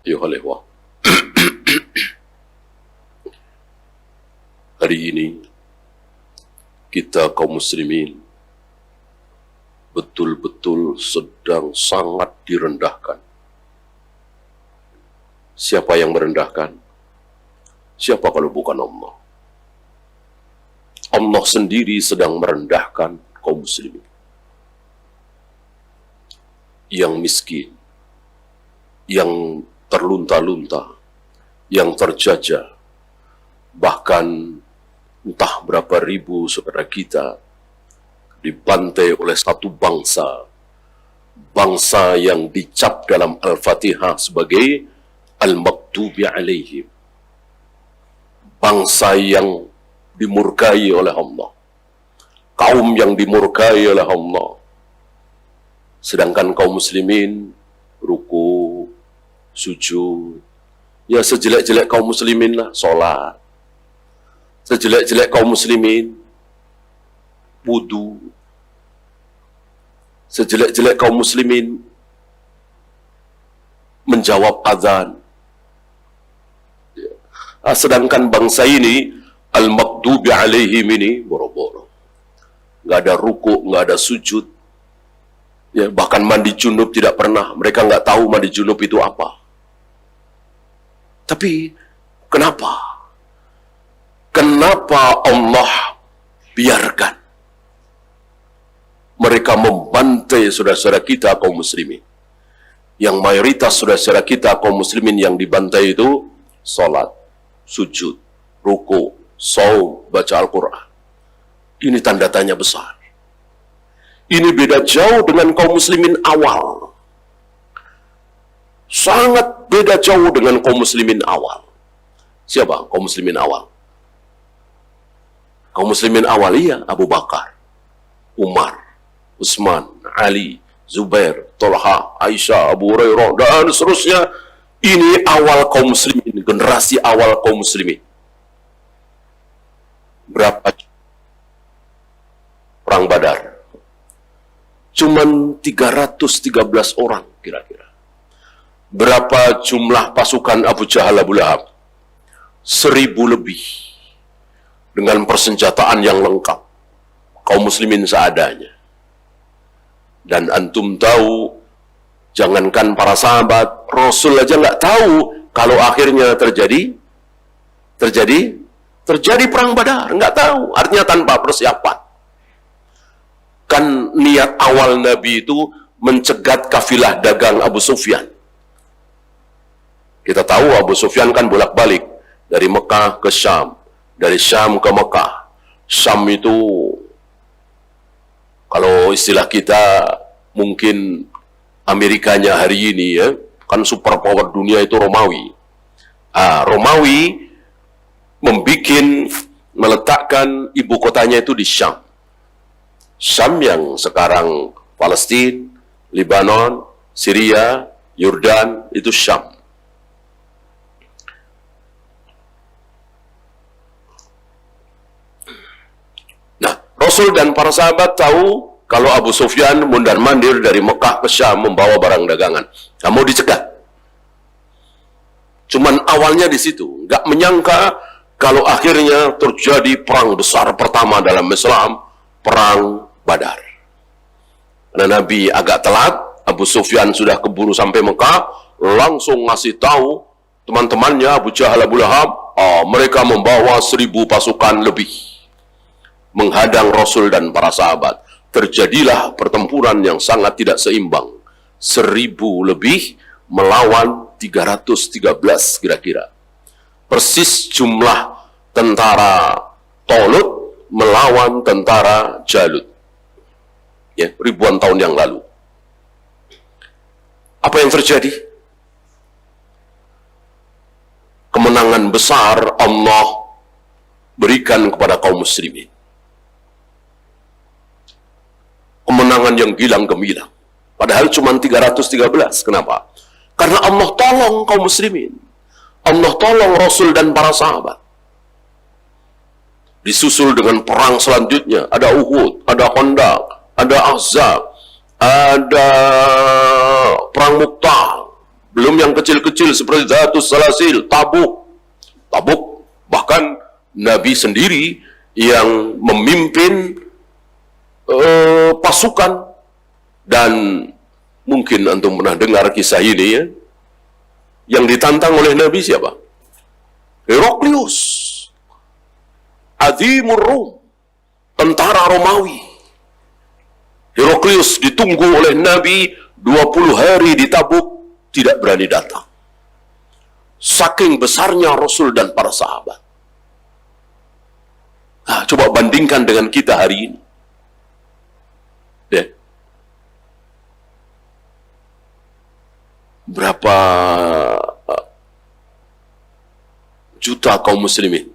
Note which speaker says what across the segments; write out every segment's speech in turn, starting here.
Speaker 1: Yohalewa. Hari ini kita kaum muslimin betul-betul sedang sangat direndahkan. Siapa yang merendahkan? Siapa kalau bukan Allah? Allah sendiri sedang merendahkan kaum muslimin. Yang miskin, yang terlunta-lunta, yang terjajah, bahkan entah berapa ribu saudara kita dibantai oleh satu bangsa, bangsa yang dicap dalam Al-Fatihah sebagai Al-Maghdubi alaihim, bangsa yang dimurkai oleh Allah, kaum yang dimurkai oleh Allah. Sedangkan kaum muslimin ruku, sujud, ya sejelek-jelek kaum muslimin lah, sholat. Sejelek-jelek kaum muslimin wudu. Sejelek-jelek kaum muslimin menjawab azan. Sedangkan bangsa ini Al-Maghdubi alaihim ini boro-boro, nggak ada ruku, nggak ada sujud, ya, bahkan mandi junub tidak pernah. Mereka nggak tahu mandi junub itu apa. Tapi kenapa Allah biarkan mereka membantai saudara-saudara kita kaum muslimin? Yang mayoritas saudara-saudara kita kaum muslimin yang dibantai itu salat, sujud, ruku, shaum, baca Al-Quran. Ini tanda tanya besar. Ini beda jauh dengan kaum muslimin awal. Sangat beda jauh dengan kaum muslimin awal. Siapa kaum muslimin awal? Kaum muslimin awal, iya, Abu Bakar, Umar, Utsman, Ali, Zubair, Tolha, Aisyah, Abu Hurairah, dan seterusnya. Ini awal kaum muslimin, generasi awal kaum muslimin. Berapa perang Badar? Cuman 313 orang kira-kira. Berapa jumlah pasukan Abu Jahal, Abu Lahab? 1000 lebih. Dengan persenjataan yang lengkap. Kaum muslimin seadanya. Dan antum tahu, jangankan para sahabat, Rasul aja nggak tahu kalau akhirnya terjadi perang Badar, nggak tahu. Artinya tanpa persiapan. Kan niat awal Nabi itu mencegat kafilah dagang Abu Sufyan. Kita tahu Abu Sufyan kan bolak-balik dari Mekah ke Syam, dari Syam ke Mekah. Syam itu kalau istilah kita mungkin Amerikanya hari ini, ya, kan superpower dunia itu Romawi. Romawi meletakkan ibu kotanya itu di Syam. Syam yang sekarang Palestina, Lebanon, Syria, Yordan, itu Syam. Nah, Rasul dan para sahabat tahu kalau Abu Sufyan mundar-mandir dari Mekah ke Syam membawa barang dagangan. Nggak mau dicegah. Cuman awalnya di situ. Nggak menyangka kalau akhirnya terjadi perang besar pertama dalam Islam, perang Badar. Karena Nabi agak telat, Abu Sufyan sudah keburu sampai Mekah, langsung ngasih tahu teman-temannya Abu Jahal, Abu Lahab, mereka membawa 1000 pasukan lebih menghadang Rasul dan para sahabat. Terjadilah pertempuran yang sangat tidak seimbang. 1000 lebih melawan 313 kira-kira. Persis jumlah tentara Talut melawan tentara Jalut. Ya, ribuan tahun yang lalu. Apa yang terjadi? Kemenangan besar Allah berikan kepada kaum muslimin. Kemenangan yang gilang gemilang. Padahal cuma 313. Kenapa? Karena Allah tolong kaum muslimin. Allah tolong Rasul dan para sahabat. Disusul dengan perang selanjutnya. Ada Uhud, ada Khandaq, ada Ahzab, ada perang Muqtah. Belum yang yang kecil-kecil seperti Dhatus Salasil, Tabuk. Bahkan Nabi sendiri yang memimpin pasukan. Dan mungkin antum pernah dengar kisah ini ya. Yang ditantang oleh Nabi siapa? Heraklius, Azimur Rum, tentara Romawi. Heraklius ditunggu oleh Nabi 20 hari di Tabuk, tidak berani datang. Saking besarnya Rasul dan para sahabat. Nah, coba bandingkan dengan kita hari ini. Ya. Berapa juta kaum muslimin?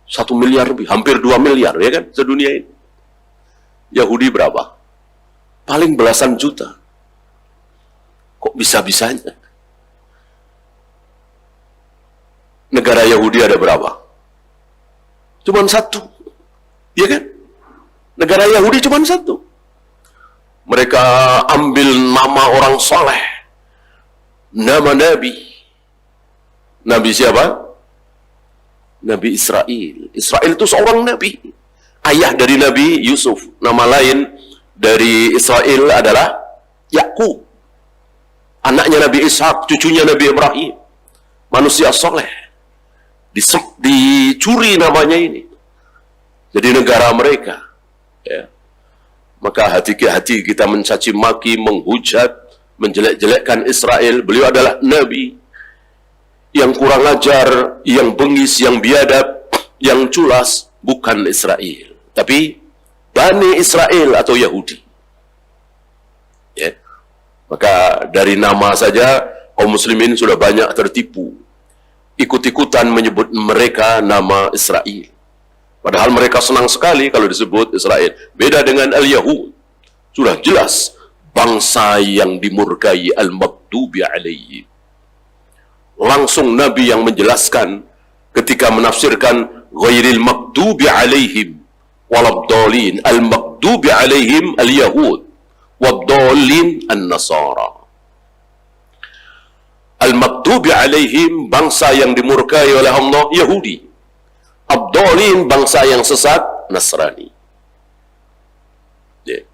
Speaker 1: 1 miliar lebih, hampir 2 miliar ya kan sedunia ini. Yahudi berapa? Paling belasan juta. Kok bisa-bisanya? Negara Yahudi ada berapa? Cuman 1. Ya kan? Negara Yahudi cuman 1. Mereka ambil nama orang soleh, nama Nabi. Nabi siapa? Nabi Israel. Israel itu seorang Nabi. Ayah dari Nabi Yusuf. Nama lain dari Israel adalah Yakub. Anaknya Nabi Ishak, cucunya Nabi Ibrahim. Manusia soleh. Dicuri namanya ini. Jadi negara mereka. Ya. Maka hati-hati kita mencaci maki, menghujat, menjelek-jelekkan Israel. Beliau adalah Nabi yang kurang ajar, yang bengis, yang biadab, yang culas, bukan Israel. Tapi Bani Israel atau Yahudi. Ya. Maka dari nama saja kaum muslimin sudah banyak tertipu. Ikut-ikutan menyebut mereka nama Israel. Padahal mereka senang sekali kalau disebut Israel. Beda dengan Al-Yahud. Sudah jelas bangsa yang dimurkai, Al-Maghdubi alaihim. Langsung Nabi yang menjelaskan ketika menafsirkan ghairil maghdubi alaihim walabdallin. Al-Maghdubi alaihim Al-Yahud, wabdallin An-Nasara. Al-Maghdubi alaihim, bangsa yang dimurkai oleh Allah, Yahudi. Abdallin, bangsa yang sesat, Nasrani. Yeah.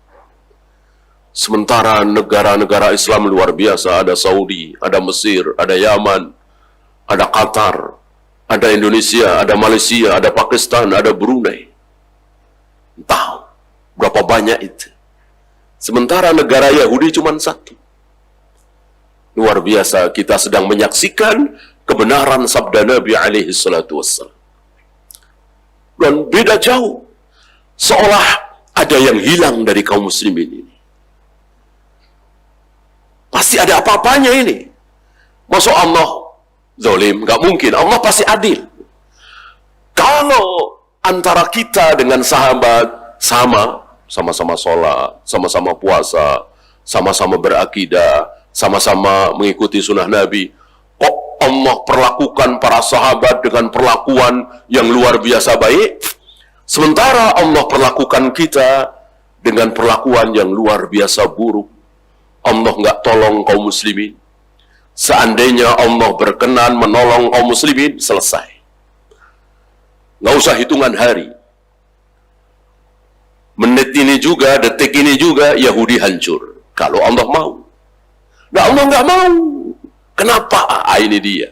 Speaker 1: Sementara negara-negara Islam luar biasa, ada Saudi, ada Mesir, ada Yaman, ada Qatar, ada Indonesia, ada Malaysia, ada Pakistan, ada Brunei. Entah berapa banyak itu. Sementara negara Yahudi cuma 1. Luar biasa, kita sedang menyaksikan kebenaran sabda Nabi alaihi salatu wassalam. Dan beda jauh. Seolah ada yang hilang dari kaum muslimin ini. Pasti ada apa-apanya ini. Masuk Allah zalim? Gak mungkin. Allah pasti adil. Kalau antara kita dengan sahabat sama-sama sholat, sama-sama puasa, sama-sama berakidah, sama-sama mengikuti sunnah Nabi, kok Allah perlakukan para sahabat dengan perlakuan yang luar biasa baik, sementara Allah perlakukan kita dengan perlakuan yang luar biasa buruk. Allah nggak tolong kaum muslimin. Seandainya Allah berkenan menolong kaum muslimin, selesai. Nggak usah hitungan hari. Menit ini juga, detik ini juga, Yahudi hancur. Kalau Allah mau. Nah, Allah nggak mau. Kenapa? Ini dia.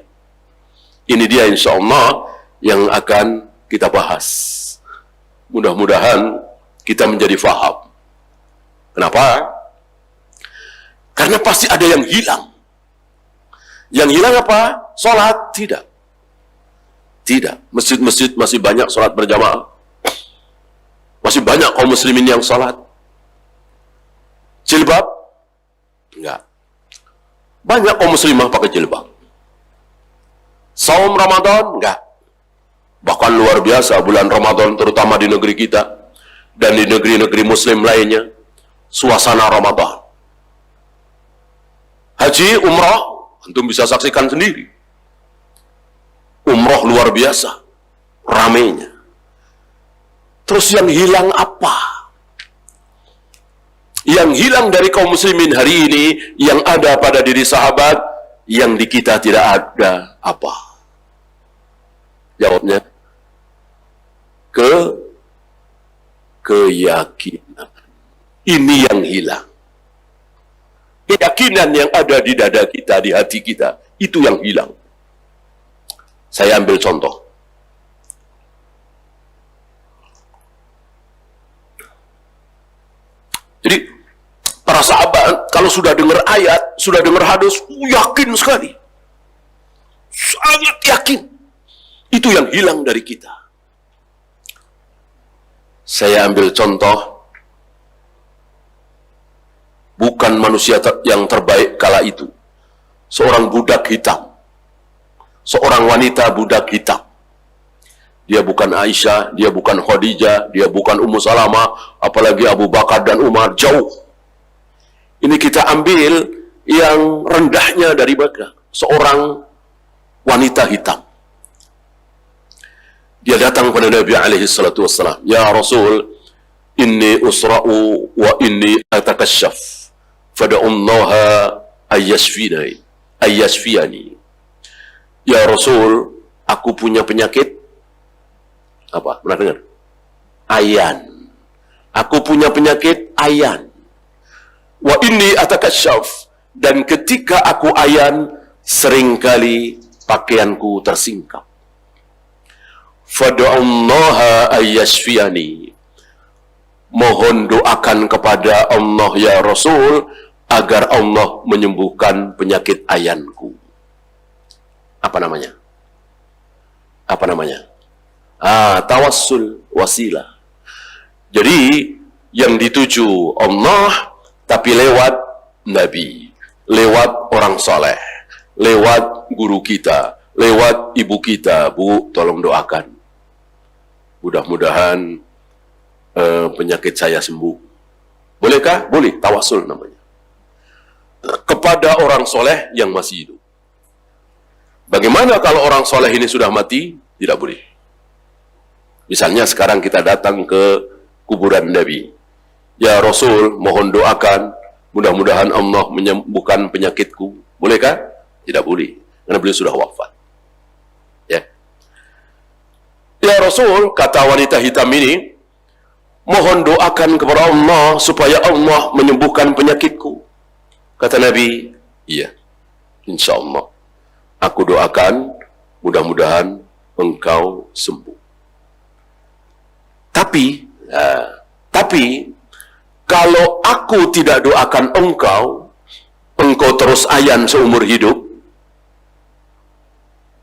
Speaker 1: Ini dia insya Allah yang akan kita bahas. Mudah-mudahan kita menjadi faham. Kenapa? Karena pasti ada yang hilang. Yang hilang apa? Sholat? Tidak. Tidak. Masjid-masjid masih banyak sholat berjamaah. Masih banyak kaum muslimin yang sholat. Jilbab? Enggak. Banyak kaum muslimah pakai jilbab. Saum Ramadan? Enggak. Bahkan luar biasa bulan Ramadan, terutama di negeri kita dan di negeri-negeri muslim lainnya, suasana Ramadan. Haji, umrah, antum bisa saksikan sendiri. Umrah luar biasa, ramainya. Terus yang hilang apa? Yang hilang dari kaum muslimin hari ini, yang ada pada diri sahabat, yang di kita tidak ada apa? Jawabnya, keyakinan. Ini yang hilang. Keyakinan yang ada di dada kita, di hati kita, itu yang hilang. Saya ambil contoh. Jadi, para sahabat, kalau sudah dengar ayat, sudah dengar hadis, yakin sekali. Sangat yakin. Itu yang hilang dari kita. Saya ambil contoh, bukan manusia yang terbaik kala itu. Seorang budak hitam. Seorang wanita budak hitam. Dia bukan Aisyah, dia bukan Khadijah, dia bukan Ummu Salamah, apalagi Abu Bakar dan Umar, jauh. Ini kita ambil yang rendahnya dari mereka. Seorang wanita hitam. Dia datang kepada Nabi alaihi salatu wassalam. Ya Rasul, inni usra'u wa inni atakashaf. Fada'ullaha ayyashfiyani. Ya Rasul, aku punya penyakit. Apa? Pernah dengar? Ayan. Aku punya penyakit ayan. Wa inni atakashaf. Dan ketika aku ayan, seringkali pakaianku tersingkap. Fada'ullaha ayyashfiyani. Mohon doakan kepada Allah ya Rasul agar Allah menyembuhkan penyakit ayanku. Apa namanya? Apa namanya? Tawassul wasilah. Jadi yang dituju Allah tapi lewat Nabi, lewat orang soleh, lewat guru kita, lewat ibu kita. Bu, tolong doakan. Mudah-mudahan penyakit saya sembuh. Bolehkah? Boleh, tawasul namanya. Kepada orang soleh yang masih hidup. Bagaimana kalau orang soleh ini sudah mati? Tidak boleh. Misalnya sekarang kita datang ke kuburan Nabi. Ya Rasul, mohon doakan, mudah-mudahan Allah menyembuhkan penyakitku. Bolehkah? Tidak boleh, karena beliau sudah wafat. Ya Rasul, kata wanita hitam ini, mohon doakan kepada Allah supaya Allah menyembuhkan penyakitku. Kata Nabi, iya, insya Allah. Aku doakan, mudah-mudahan engkau sembuh. Tapi, kalau aku tidak doakan engkau terus ayan seumur hidup,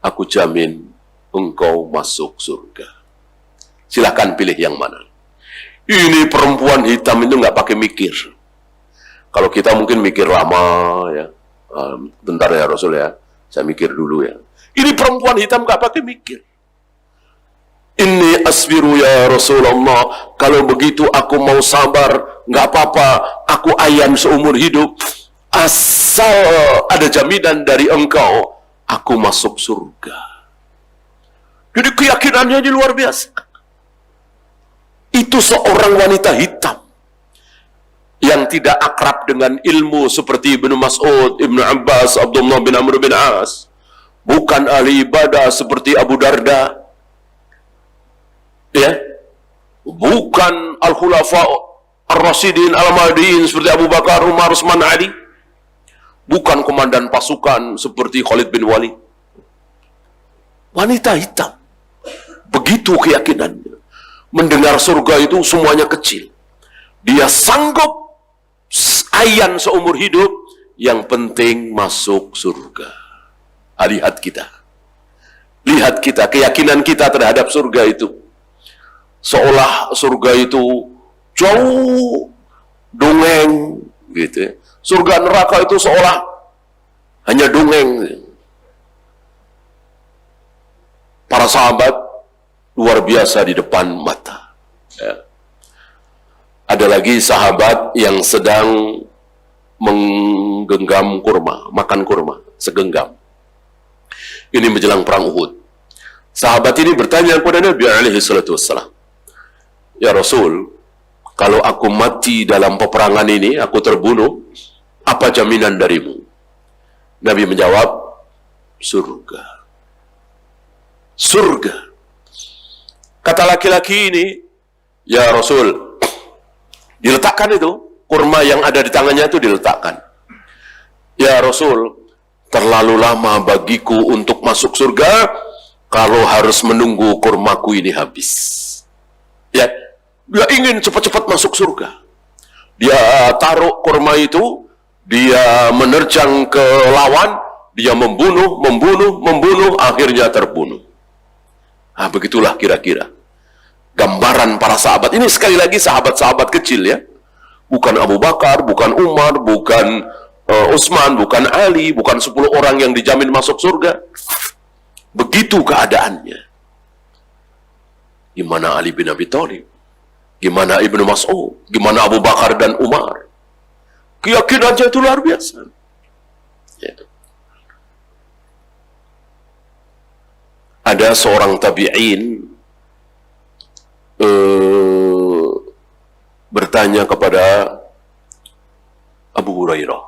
Speaker 1: aku jamin engkau masuk surga. Silahkan pilih yang mana. Ini perempuan hitam itu nggak pakai mikir. Kalau kita mungkin mikir lama ya. Bentar ya Rasul ya, saya mikir dulu ya. Ini perempuan hitam nggak pakai mikir. Inni asbiru ya Rasulullah. Kalau begitu aku mau sabar, nggak apa-apa. Aku ayan seumur hidup. Asal ada jaminan dari engkau, aku masuk surga. Jadi keyakinannya ini luar biasa. Itu seorang wanita hitam yang tidak akrab dengan ilmu seperti Ibnu Mas'ud, Ibnu Abbas, Abdullah bin Amr bin As. Bukan ahli ibadah seperti Abu Darda. Ya. Bukan al-khulafa ar-rasyidin al-mahdiin seperti Abu Bakar, Umar, Utsman, Ali. Bukan komandan pasukan seperti Khalid bin Walid. Wanita hitam. Begitu keyakinannya. Mendengar surga itu semuanya kecil. Dia sanggup ayan seumur hidup, yang penting masuk surga. Lihat kita. Lihat kita, keyakinan kita terhadap surga itu. Seolah surga itu jauh, dongeng, gitu ya. Surga neraka itu seolah hanya dongeng. Para sahabat luar biasa di depan mata. Ya. Ada lagi sahabat yang sedang menggenggam kurma, makan kurma, segenggam. Ini menjelang perang Uhud. Sahabat ini bertanya kepada Nabi alaihi salatu wassalam, ya Rasul, kalau aku mati dalam peperangan ini, aku terbunuh, apa jaminan darimu? Nabi menjawab, surga. Surga. Kata laki-laki ini, ya Rasul, diletakkan itu, kurma yang ada di tangannya itu diletakkan. Ya Rasul, terlalu lama bagiku untuk masuk surga kalau harus menunggu kurmaku ini habis. Ya, dia ingin cepat-cepat masuk surga. Dia taruh kurma itu, dia menerjang ke lawan, dia membunuh, akhirnya terbunuh. Nah, begitulah kira-kira gambaran para sahabat. Ini sekali lagi sahabat-sahabat kecil ya. Bukan Abu Bakar, bukan Umar, bukan Utsman, bukan Ali, bukan 10 orang yang dijamin masuk surga. Begitu keadaannya. Gimana Ali bin Abi Thalib? Gimana Ibnu Mas'ud? Gimana Abu Bakar dan Umar? Keyakinannya itu luar biasa. Ya. Ada seorang tabi'in bertanya kepada Abu Hurairah.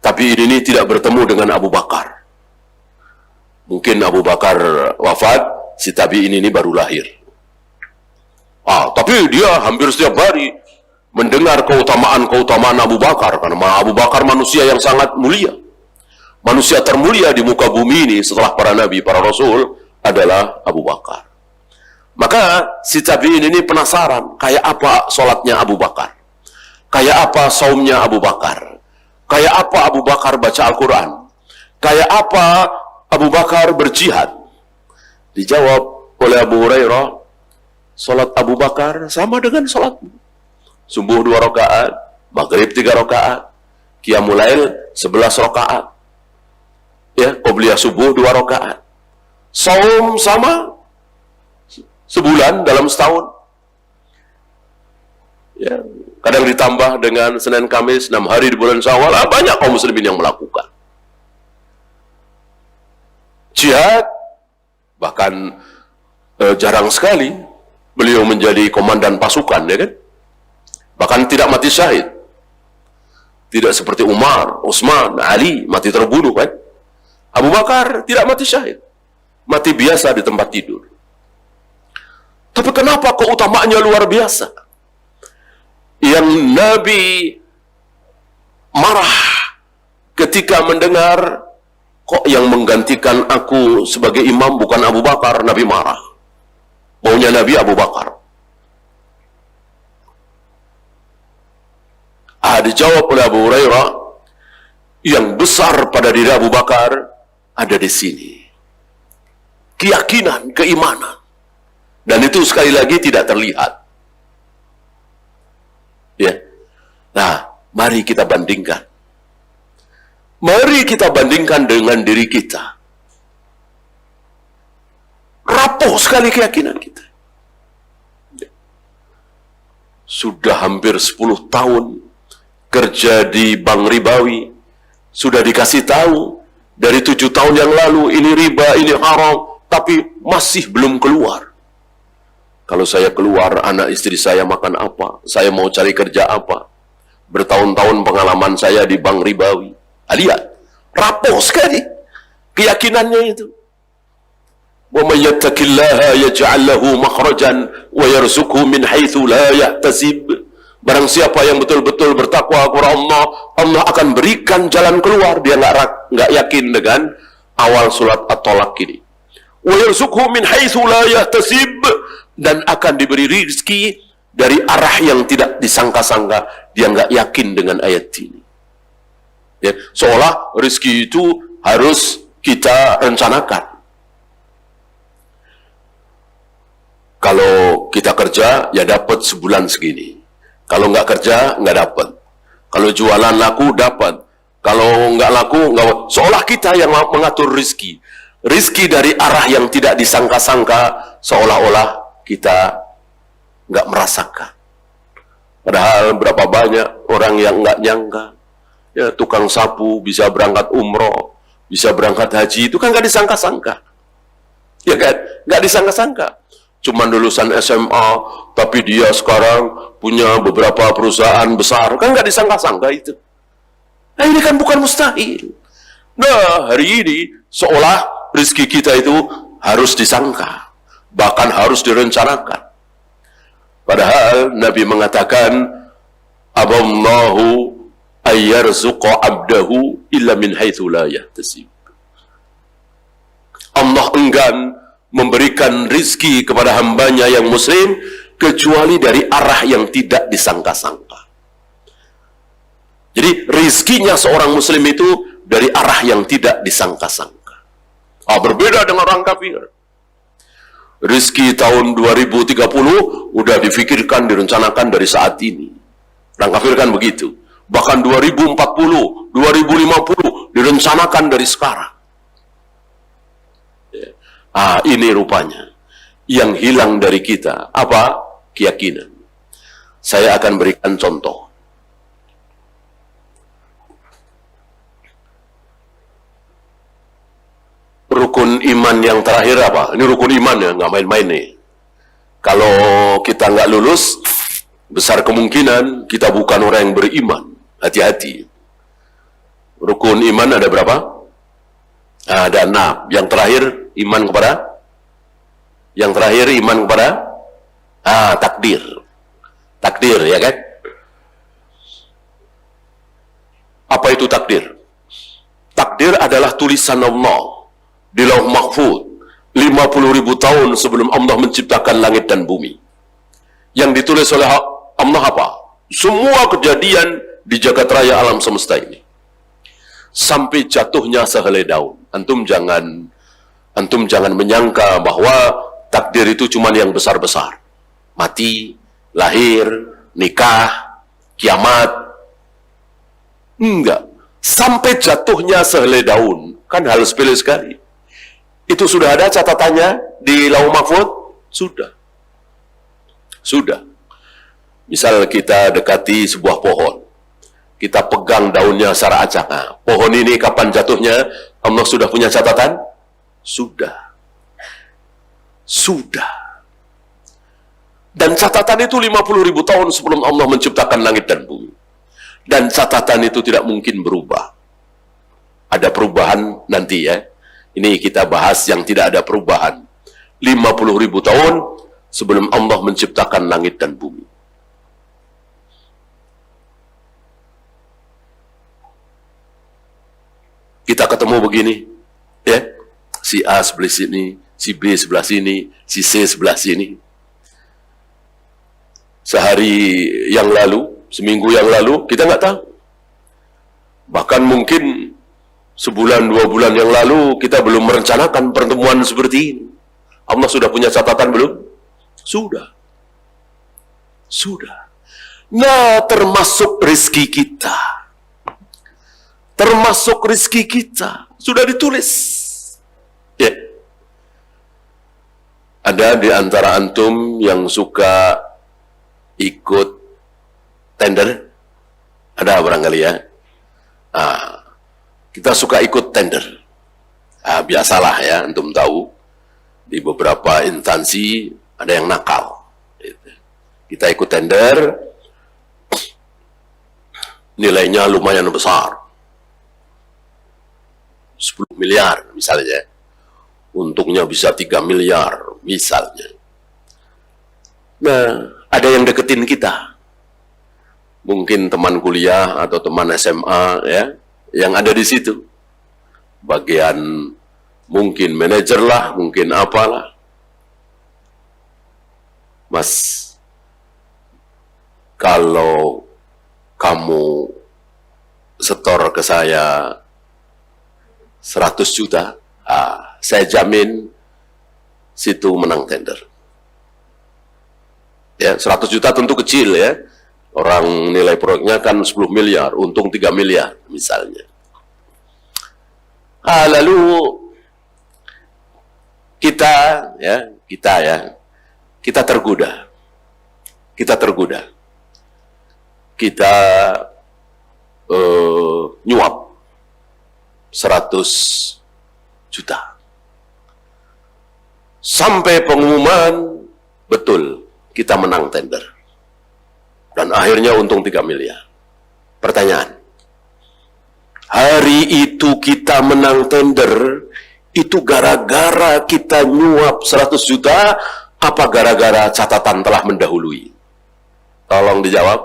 Speaker 1: Tapi ini tidak bertemu dengan Abu Bakar. Mungkin Abu Bakar wafat, si tabi'in ini baru lahir. Tapi dia hampir setiap hari mendengar keutamaan Abu Bakar, karena Abu Bakar manusia yang sangat mulia. Manusia termulia di muka bumi ini setelah para nabi, para rasul adalah Abu Bakar. Maka si tabi'in ini penasaran, kayak apa sholatnya Abu Bakar? Kayak apa saumnya Abu Bakar? Kayak apa Abu Bakar baca Al-Quran? Kayak apa Abu Bakar berjihad? Dijawab oleh Abu Hurairah, sholat Abu Bakar sama dengan sholatmu. Subuh 2 rakaat, maghrib 3 rakaat, qiyamul lail 11 rakaat. Ya, qobliyah subuh 2 rakaat. Saum sama sebulan dalam setahun. Ya, kadang ditambah dengan Senin Kamis 6 hari di bulan Syawal. Banyak kaum muslimin yang melakukan. Jihad, bahkan jarang sekali beliau menjadi komandan pasukan, ya kan? Bahkan tidak mati syahid. Tidak seperti Umar, Utsman, Ali mati terbunuh, kan? Abu Bakar tidak mati syahid, mati biasa di tempat tidur. Tapi kenapa keutamaannya luar biasa? Yang Nabi marah ketika mendengar, kok yang menggantikan aku sebagai imam bukan Abu Bakar? Nabi marah. Maunya Nabi Abu Bakar. Dijawab oleh Abu Hurairah, yang besar pada diri Abu Bakar ada di sini. Keyakinan, keimanan. Dan itu sekali lagi tidak terlihat. Ya. Nah, mari kita bandingkan. Mari kita bandingkan dengan diri kita. Rapuh sekali keyakinan kita. Sudah hampir 10 tahun kerja di bank ribawi, sudah dikasih tahu dari 7 tahun yang lalu ini riba, ini haram, tapi masih belum keluar. Kalau saya keluar, anak istri saya makan apa? Saya mau cari kerja apa? Bertahun-tahun pengalaman saya di bank ribawi. Lihat, rapuh sekali keyakinannya itu. Wa may yattaqillaha yaj'al lahu makhrajan wa yarzuqhu min haitsu la yahtasib. Barang siapa yang betul-betul bertakwa kepada Allah, Allah akan berikan jalan keluar. Dia nggak yakin dengan awal surat At-Talaq ini. Wa yarzuqhu min haitsu la yahtasib, dan akan diberi rezeki dari arah yang tidak disangka-sangka. Dia nggak yakin dengan ayat ini. Ya, seolah rezeki itu harus kita rencanakan. Kalau kita kerja, ya dapat sebulan segini. Kalau nggak kerja, nggak dapat. Kalau jualan laku, dapat. Kalau nggak laku, nggak. Seolah kita yang mengatur rizki. Rizki dari arah yang tidak disangka-sangka, seolah-olah kita nggak merasakan. Padahal berapa banyak orang yang nggak nyangka. Ya, tukang sapu bisa berangkat umroh, bisa berangkat haji, itu kan nggak disangka-sangka. Ya kan? Nggak disangka-sangka. Cuman lulusan SMA, tapi dia sekarang punya beberapa perusahaan besar. Kan nggak disangka-sangka itu. Nah, ini kan bukan mustahil. Nah, hari ini seolah rezeki kita itu harus disangka, bahkan harus direncanakan. Padahal Nabi mengatakan, Aballahu ayyarzuqa abdahu illa min haitsu la yahtasib. Allah enggan memberikan rizki kepada hambanya yang muslim kecuali dari arah yang tidak disangka-sangka. Jadi rizkinya seorang muslim itu dari arah yang tidak disangka-sangka. Berbeda dengan orang kafir. Rizki tahun 2030 udah difikirkan, direncanakan dari saat ini. Orang kafir kan begitu. Bahkan 2040, 2050 direncanakan dari sekarang. Ini rupanya yang hilang dari kita. Apa? Keyakinan. Saya akan berikan contoh. Rukun iman yang terakhir apa? Ini rukun iman ya, nggak main-main nih. Kalau kita nggak lulus, besar kemungkinan kita bukan orang yang beriman. Hati-hati. Rukun iman ada berapa? Ada 6. Yang terakhir iman kepada? Yang terakhir iman kepada? Takdir. Takdir, ya kan? Apa itu takdir? Takdir adalah tulisan Allah di Lauh Mahfuz 50.000 tahun sebelum Allah menciptakan langit dan bumi. Yang ditulis oleh Allah apa? Semua kejadian di jagat raya alam semesta ini. Sampai jatuhnya sehelai daun. Antum jangan menyangka bahwa takdir itu cuma yang besar-besar. Mati, lahir, nikah, kiamat. Enggak. Sampai jatuhnya sehelai daun. Kan hal sepele sekali. Itu sudah ada catatannya di Lauh Mahfuz? Sudah. Misal kita dekati sebuah pohon. Kita pegang daunnya secara acak. Pohon ini kapan jatuhnya? Allah sudah punya catatan? Sudah. Dan catatan itu 50.000 tahun sebelum Allah menciptakan langit dan bumi. Dan catatan itu tidak mungkin berubah. Ada perubahan nanti ya. Ini kita bahas yang tidak ada perubahan. 50.000 tahun sebelum Allah menciptakan langit dan bumi. Kita ketemu begini, ya, si A sebelah sini, si B sebelah sini, si C sebelah sini. Sehari yang lalu, seminggu yang lalu, kita nggak tahu. Bahkan mungkin sebulan, 2 bulan yang lalu, kita belum merencanakan pertemuan seperti ini. Allah sudah punya catatan belum? Sudah. Nah, termasuk rezeki kita. Termasuk rezeki kita sudah ditulis. Ya. Ada di antara antum yang suka ikut tender? Ada barangkali ya. Kita suka ikut tender. Biasalah ya, antum tahu di beberapa instansi ada yang nakal. Kita ikut tender, nilainya lumayan besar. 10 miliar misalnya, untungnya bisa 3 miliar misalnya. Nah, ada yang deketin kita, mungkin teman kuliah atau teman SMA ya, yang ada di situ, bagian mungkin manajer lah, mungkin apalah. Mas, kalau kamu setor ke saya 100 juta, saya jamin situ menang tender. Ya, 100 juta tentu kecil ya. Orang nilai proyeknya kan 10 miliar, untung 3 miliar misalnya. Lalu kita tergoda. Kita nyuap 100 juta. Sampai pengumuman, betul, kita menang tender. Dan akhirnya untung 3 miliar. Pertanyaan, hari itu kita menang tender, itu gara-gara kita nyuap 100 juta, apa gara-gara catatan telah mendahului? Tolong dijawab.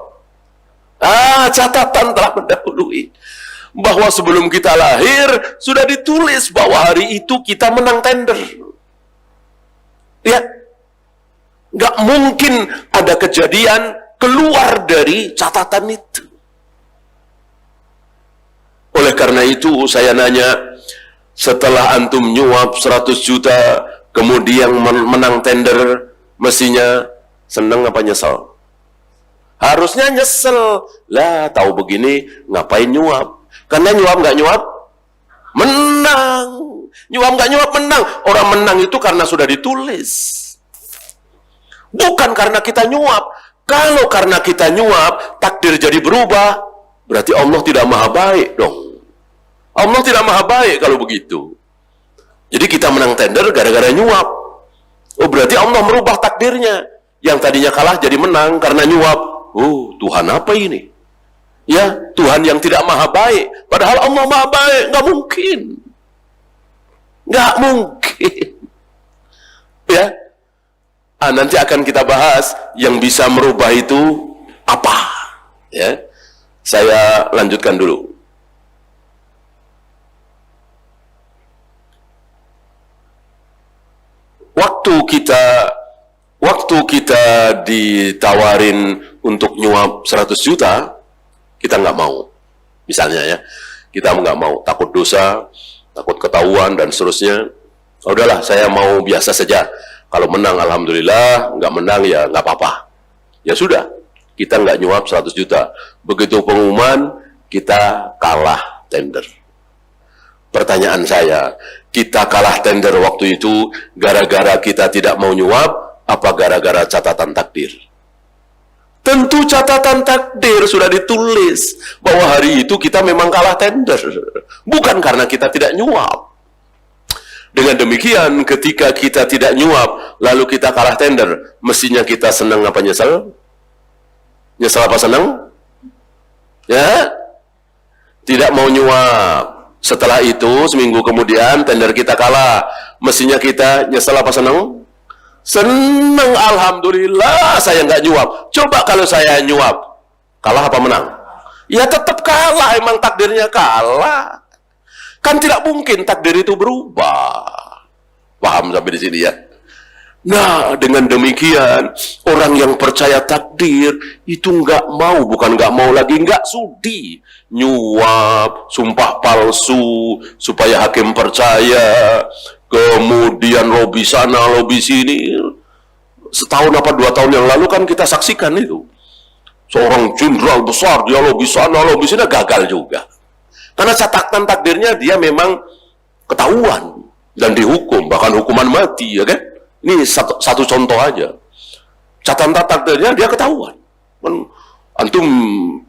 Speaker 1: Catatan telah mendahului. Bahwa sebelum kita lahir, sudah ditulis bahwa hari itu kita menang tender. Ya, nggak mungkin ada kejadian keluar dari catatan itu. Oleh karena itu, saya nanya, setelah antum nyuap 100 juta, kemudian menang tender, mestinya seneng apa nyesel? Harusnya nyesel. Lah, tahu begini, ngapain nyuap? Karena nyuap nggak nyuap, menang. Nyuap nggak nyuap, menang. Orang menang itu karena sudah ditulis. Bukan karena kita nyuap. Kalau karena kita nyuap, takdir jadi berubah, berarti Allah tidak maha baik dong. Allah tidak maha baik kalau begitu. Jadi kita menang tender gara-gara nyuap. Oh, berarti Allah merubah takdirnya. Yang tadinya kalah jadi menang karena nyuap. Oh, Tuhan apa ini? Ya, Tuhan yang tidak maha baik. Padahal Allah maha baik. Nggak mungkin. Nggak mungkin. Ya. Nanti akan kita bahas yang bisa merubah itu apa. Ya. Saya lanjutkan dulu. Waktu kita ditawarin untuk nyuap 100 juta, kita nggak mau. Misalnya ya, kita nggak mau, takut dosa, takut ketahuan, dan seterusnya. Udahlah, saya mau biasa saja. Kalau menang, alhamdulillah. Nggak menang, ya nggak apa-apa. Ya sudah, kita nggak nyuap 100 juta. Begitu pengumuman, kita kalah tender. Pertanyaan saya, kita kalah tender waktu itu gara-gara kita tidak mau nyuap, apa gara-gara catatan takdir? Tentu catatan takdir sudah ditulis bahwa hari itu kita memang kalah tender, bukan karena kita tidak nyuap. Dengan demikian, ketika kita tidak nyuap lalu kita kalah tender, mestinya kita senang apa nyesel? Nyesel apa senang? Ya, tidak mau nyuap. Setelah itu, seminggu kemudian, tender kita kalah. Mestinya kita nyesel apa senang? Senang, alhamdulillah saya nggak nyuap. Coba kalau saya nyuap, kalah apa menang? Ya tetap kalah, emang takdirnya kalah. Kan tidak mungkin takdir itu berubah. Paham sampai di sini ya? Nah, dengan demikian, orang yang percaya takdir itu bukan nggak mau lagi, nggak sudi nyuap, sumpah palsu supaya hakim percaya, kemudian lobby sana, lobby sini. Setahun apa 2 tahun yang lalu kan kita saksikan itu. Seorang jenderal besar, dia lobby sana, lobby sini, gagal juga. Karena catatan takdirnya dia memang ketahuan dan dihukum, bahkan hukuman mati, ya kan? Ini satu contoh aja. Catatan takdirnya dia ketahuan. Antum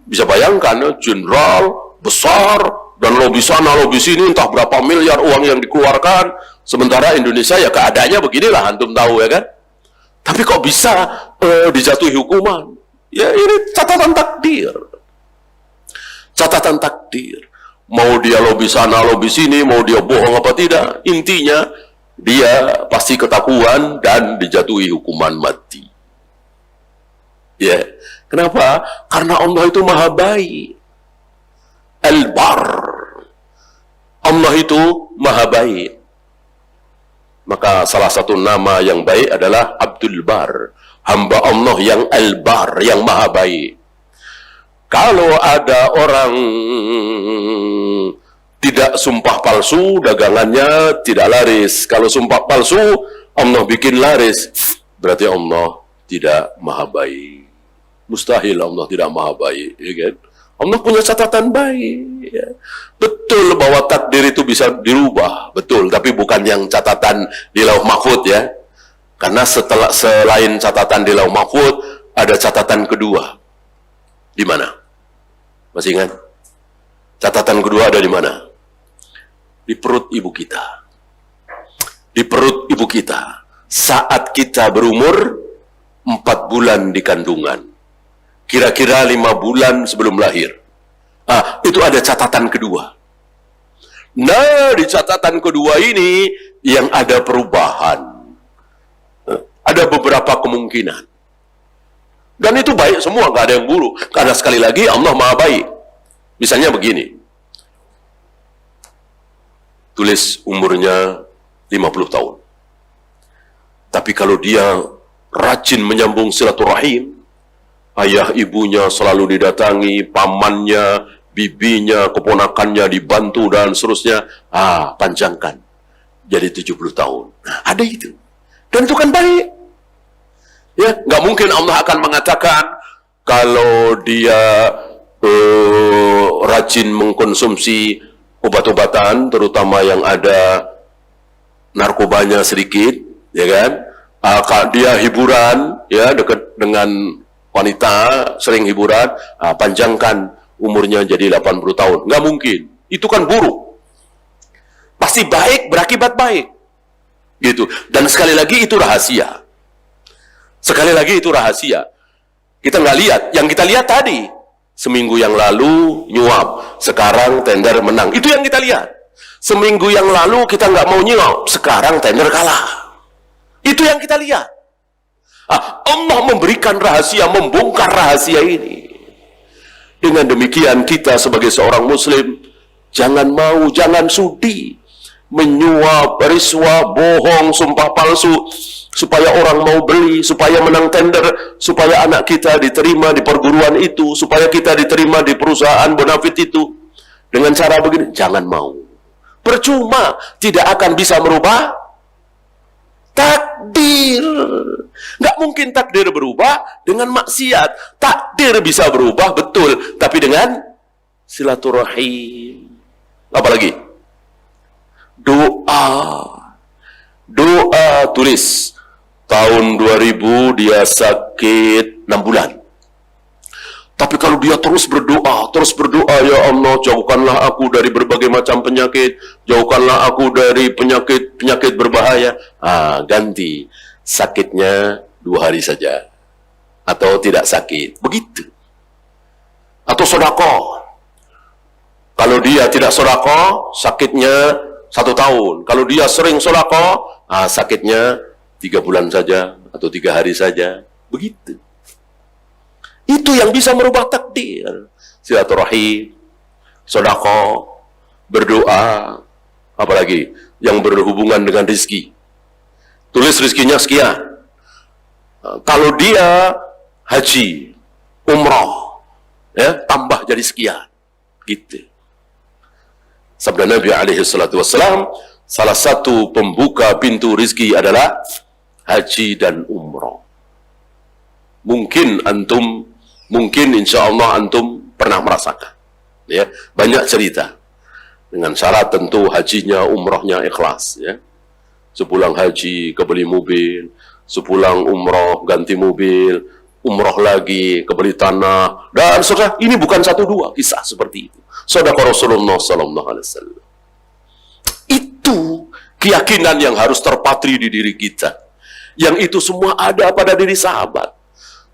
Speaker 1: bisa bayangkan, jenderal besar dan lobby sana, lobby sini, entah berapa miliar uang yang dikeluarkan. Sementara Indonesia ya keadaannya beginilah, antum tahu ya kan. Tapi kok bisa dijatuhi hukuman? Ya ini catatan takdir. Catatan takdir. Mau dia lobby sana, lobby sini, mau dia bohong apa tidak, intinya dia pasti ketahuan dan dijatuhi hukuman mati. Ya, kenapa? Karena Allah itu maha baik. Al-Bar. Allah itu maha baik. Maka salah satu nama yang baik adalah Abdul Bar. Hamba Allah yang Al-Bar, yang maha baik. Kalau ada orang tidak sumpah palsu, dagangannya tidak laris. Kalau sumpah palsu, Allah bikin laris. Berarti Allah tidak maha baik. Mustahil Allah tidak maha baik, ya kan? Allah punya catatan baik. Ya. Betul bahwa takdir itu bisa dirubah, betul. Tapi bukan yang catatan di Lauh Mahfud ya. Karena selain catatan di Lauh Mahfud, ada catatan kedua. Di mana? Masih ingat? Catatan kedua ada di mana? Di perut ibu kita. Di perut ibu kita. Saat kita berumur 4 bulan di kandungan. Kira-kira 5 bulan sebelum lahir. Itu ada catatan kedua. Nah, di catatan kedua ini yang ada perubahan. Ada beberapa kemungkinan. Dan itu baik semua, nggak ada yang buruk. Karena sekali lagi Allah Maha Baik. Misalnya begini. Tulis umurnya 50 tahun. Tapi kalau dia rajin menyambung silaturahim, ayah ibunya selalu didatangi, pamannya, bibinya, keponakannya dibantu dan seterusnya, panjangkan jadi 70 tahun. Nah, ada itu. Dan itu kan baik. Ya, nggak mungkin Allah akan mengatakan kalau dia rajin mengkonsumsi obat-obatan, terutama yang ada narkobanya sedikit, ya kan? Dia hiburan, ya, dekat dengan wanita, sering hiburan, panjangkan umurnya jadi 80 tahun. Nggak mungkin. Itu kan buruk. Pasti baik berakibat baik. Gitu. Dan sekali lagi itu rahasia. Sekali lagi itu rahasia. Kita nggak lihat. Yang kita lihat tadi, seminggu yang lalu nyuap, sekarang tender menang. Itu yang kita lihat. Seminggu yang lalu kita nggak mau nyuap, sekarang tender kalah. Itu yang kita lihat. Allah memberikan rahasia, membongkar rahasia ini. Dengan demikian kita sebagai seorang muslim jangan mau, jangan sudi menyuap, riswah, bohong, sumpah palsu supaya orang mau beli, supaya menang tender, supaya anak kita diterima di perguruan itu, supaya kita diterima di perusahaan bonafit itu. Dengan cara begini, jangan mau. Percuma, tidak akan bisa merubah takdir. Nggak mungkin takdir berubah dengan maksiat. Takdir bisa berubah, betul, tapi dengan silaturahim. Apalagi? Doa. Doa, tulis. Tahun 2000 dia sakit 6 bulan. Tapi kalau dia terus berdoa, ya Allah, jauhkanlah aku dari berbagai macam penyakit, jauhkanlah aku dari penyakit berbahaya. Ganti sakitnya 2 hari saja, atau tidak sakit, begitu. Atau sedekah. Kalau dia tidak sedekah, sakitnya 1 tahun. Kalau dia sering sedekah, sakitnya 3 bulan saja, atau 3 hari saja, begitu. Itu yang bisa merubah takdir. Silaturahim, sedekah, berdoa, apalagi yang berhubungan dengan rezeki. Tulis rezekinya sekian. Kalau dia haji, umrah, ya, tambah jadi sekian. Gitu. Sabda Nabi alaihi salatu wassalam, salah satu pembuka pintu rezeki adalah haji dan umrah. Mungkin insya Allah antum pernah merasakan, ya, banyak cerita. Dengan syarat tentu hajinya, umrohnya ikhlas, ya. Sepulang haji kebeli mobil, sepulang umroh ganti mobil, umroh lagi kebeli tanah, dan saudara, ini bukan 1-2 kisah seperti itu. Saudara Rasulullah Sallallahu Alaihi Wasallam. Itu keyakinan yang harus terpatri di diri kita. Yang itu semua ada pada diri sahabat.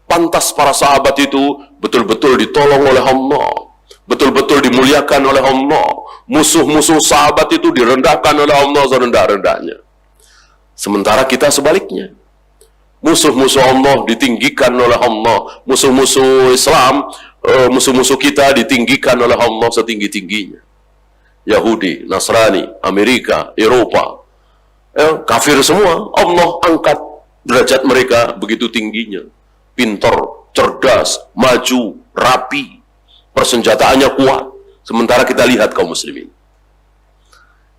Speaker 1: Pantas para sahabat itu betul-betul ditolong oleh Allah, betul-betul dimuliakan oleh Allah. Musuh-musuh sahabat itu direndahkan oleh Allah serendah-rendahnya. Sementara kita sebaliknya, musuh-musuh Allah ditinggikan oleh Allah, musuh-musuh Islam, musuh-musuh kita ditinggikan oleh Allah setinggi-tingginya. Yahudi, Nasrani, Amerika, Eropa, kafir semua, Allah angkat derajat mereka begitu tingginya. Pintar, cerdas, maju, rapi, persenjataannya kuat. Sementara kita lihat kaum muslimin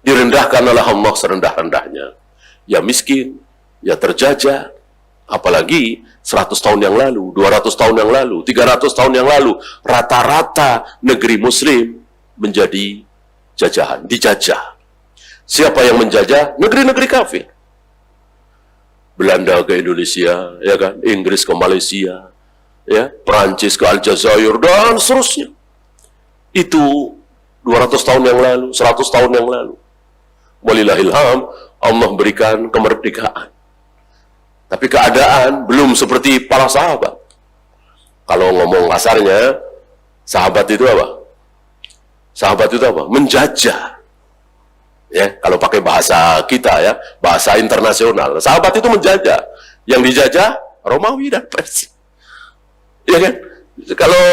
Speaker 1: direndahkan oleh Allah serendah-rendahnya. Ya miskin, ya terjajah. Apalagi 100 tahun yang lalu, 200 tahun yang lalu, 300 tahun yang lalu, rata-rata negeri muslim menjadi jajahan, dijajah. Siapa yang menjajah? Negeri-negeri kafir. Belanda ke Indonesia, ya kan? Inggris ke Malaysia, ya, Perancis ke Aljazair, dan seterusnya. Itu 200 tahun yang lalu, 100 tahun yang lalu. Walillahilham, Allah berikan kemerdekaan. Tapi keadaan belum seperti para sahabat. Kalau ngomong kasarnya, sahabat itu apa? Sahabat itu apa? Menjajah. Ya, kalau pakai bahasa kita ya, bahasa internasional. Sahabat itu menjajah. Yang dijajah Romawi dan Persia. Ya kan? Kalau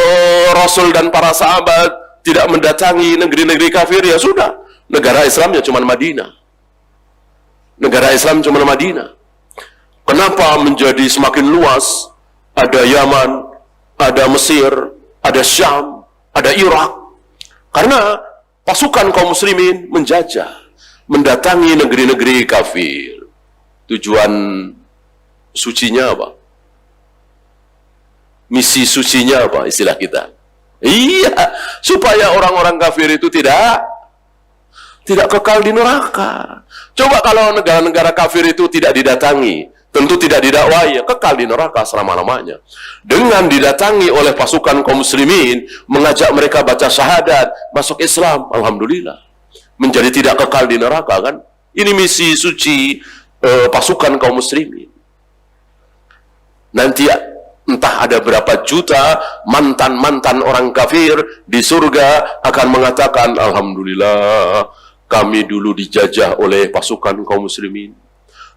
Speaker 1: Rasul dan para sahabat tidak mendatangi negeri-negeri kafir, ya sudah. Negara Islamnya cuma Madinah. Negara Islam cuma Madinah. Kenapa menjadi semakin luas? Ada Yaman, ada Mesir, ada Syam, ada Irak. Karena pasukan kaum muslimin menjajah, mendatangi negeri-negeri kafir. Tujuan sucinya apa? Misi sucinya apa istilah kita? Iya, supaya orang-orang kafir itu tidak kekal di neraka. Coba kalau negara-negara kafir itu tidak didatangi, tentu tidak didakwai, ya kekal di neraka selama-lamanya. Dengan didatangi oleh pasukan kaum muslimin, mengajak mereka baca syahadat, masuk Islam, alhamdulillah. Menjadi tidak kekal di neraka, kan? Ini misi suci pasukan kaum muslimin. Nanti entah ada berapa juta mantan-mantan orang kafir di surga akan mengatakan, alhamdulillah, kami dulu dijajah oleh pasukan kaum muslimin.